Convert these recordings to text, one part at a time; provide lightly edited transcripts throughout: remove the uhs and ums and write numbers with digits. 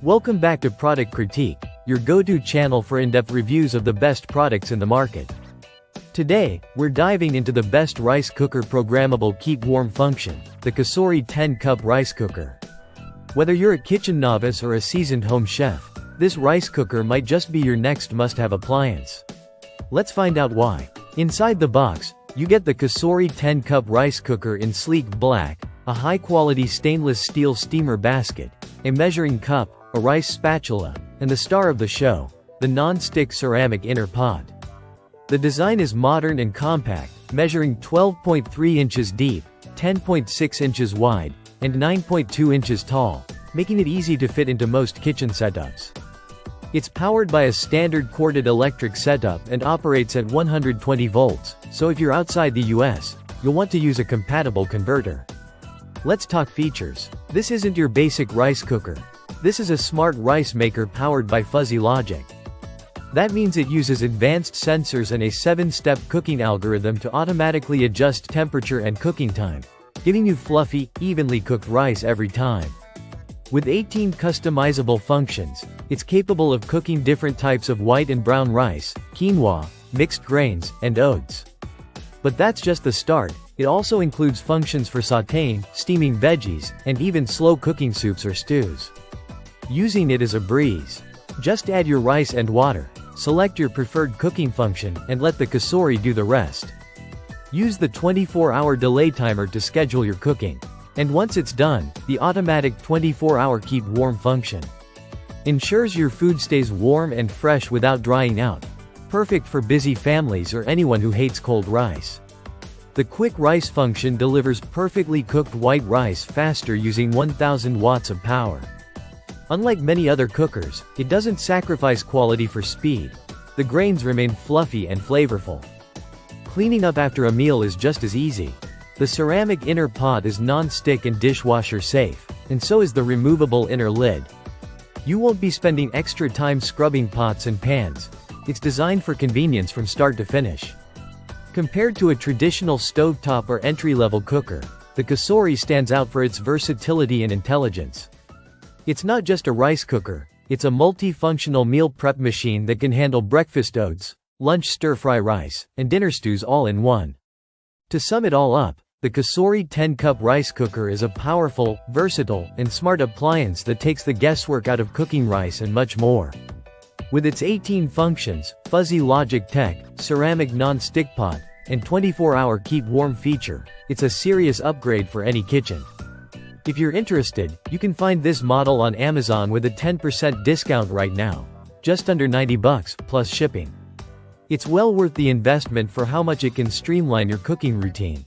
Welcome back to Product Critique, your go-to channel for in-depth reviews of the best products in the market. Today, we're diving into the best rice cooker programmable keep warm function, the COSORI 10-cup rice cooker. Whether you're a kitchen novice or a seasoned home chef, this rice cooker might just be your next must-have appliance. Let's find out why. Inside the box, you get the COSORI 10-cup rice cooker in sleek black, a high-quality stainless steel steamer basket, a measuring cup, a rice spatula, and the star of the show, the non-stick ceramic inner pot. The design is modern and compact, measuring 12.3 inches deep, 10.6 inches wide, and 9.2 inches tall, making it easy to fit into most kitchen setups. It's powered by a standard corded electric setup and operates at 120 volts, so if you're outside the US, you'll want to use a compatible converter. Let's talk features. This isn't your basic rice cooker. This is a smart rice maker powered by fuzzy logic. That means it uses advanced sensors and a 7-step cooking algorithm to automatically adjust temperature and cooking time, giving you fluffy, evenly cooked rice every time. With 18 customizable functions, it's capable of cooking different types of white and brown rice, quinoa, mixed grains, and oats. But that's just the start. It also includes functions for sautéing, steaming veggies, and even slow cooking soups or stews. Using it is a breeze. Just add your rice and water, select your preferred cooking function, and let the COSORI do the rest. Use the 24-hour delay timer to schedule your cooking. And once it's done, the automatic 24-hour keep warm function ensures your food stays warm and fresh without drying out. Perfect for busy families or anyone who hates cold rice. The quick rice function delivers perfectly cooked white rice faster using 1000 watts of power. Unlike many other cookers, it doesn't sacrifice quality for speed. The grains remain fluffy and flavorful. Cleaning up after a meal is just as easy. The ceramic inner pot is non-stick and dishwasher safe, and so is the removable inner lid. You won't be spending extra time scrubbing pots and pans. It's designed for convenience from start to finish. Compared to a traditional stovetop or entry-level cooker, the COSORI stands out for its versatility and intelligence. It's not just a rice cooker, it's a multi-functional meal prep machine that can handle breakfast oats, lunch stir-fry rice, and dinner stews all in one. To sum it all up, the COSORI 10-cup rice cooker is a powerful, versatile, and smart appliance that takes the guesswork out of cooking rice and much more. With its 18 functions, fuzzy logic tech, ceramic non-stick pot, and 24-hour keep warm feature, it's a serious upgrade for any kitchen. If you're interested, you can find this model on Amazon with a 10% discount right now. Just under $90 plus shipping. It's well worth the investment for how much it can streamline your cooking routine.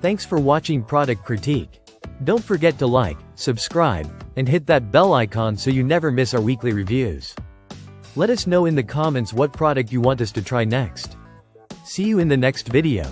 Thanks for watching Product Critique. Don't forget to like, subscribe, and hit that bell icon so you never miss our weekly reviews. Let us know in the comments what product you want us to try next. See you in the next video.